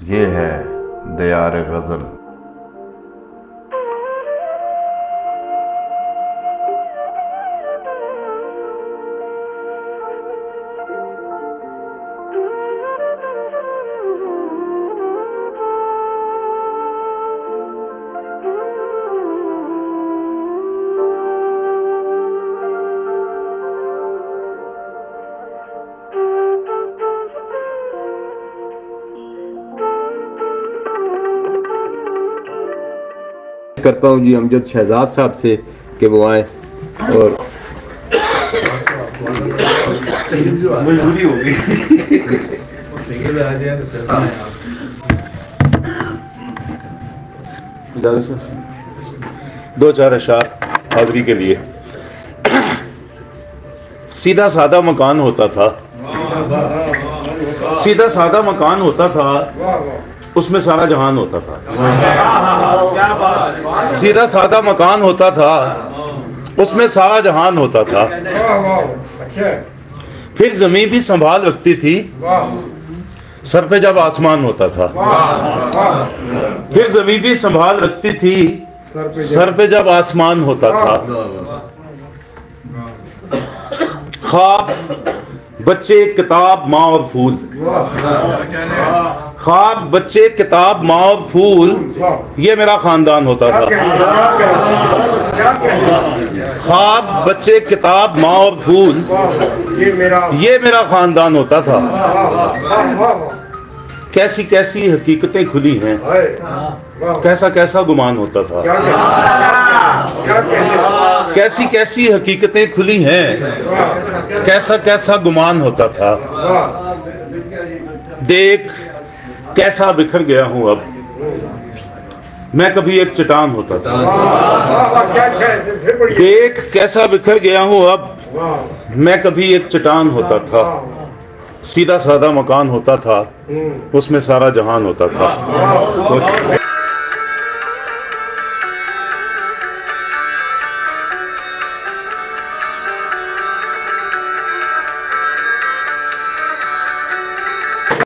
ये है दयार गज़ल। करता हूँ जी अमजद शहजाद साहब से कि वो आए और मजबूरी होगी। दो चार अशार हाज़री के लिए। सीधा सादा मकान होता था, सीधा सादा मकान होता था, उसमें सारा जहान होता था। सीधा सादा मकान होता था, उसमें सारा जहान होता था। फिर जमीन भी संभाल रखती थी, सर पे जब आसमान होता था। फिर जमीन भी संभाल रखती थी, सर पे जब आसमान होता था। ख्वाब, बच्चे, किताब, माँ और फूल। ख्वाब, बच्चे, किताब, माँ और फूल, ये मेरा खानदान होता था। ख्वाब, बच्चे, किताब, माँ और फूल, ये मेरा खानदान होता था। कैसी कैसी हकीकतें खुली हैं, कैसा कैसा गुमान होता था। कैसी कैसी हकीकतें खुली हैं, कैसा कैसा गुमान होता था। देख कैसा बिखर गया हूं अब, मैं कभी एक चट्टान होता था। देख कैसा बिखर गया हूं अब, मैं कभी एक चट्टान होता था। सीधा सादा मकान होता था, उसमें सारा जहान होता था।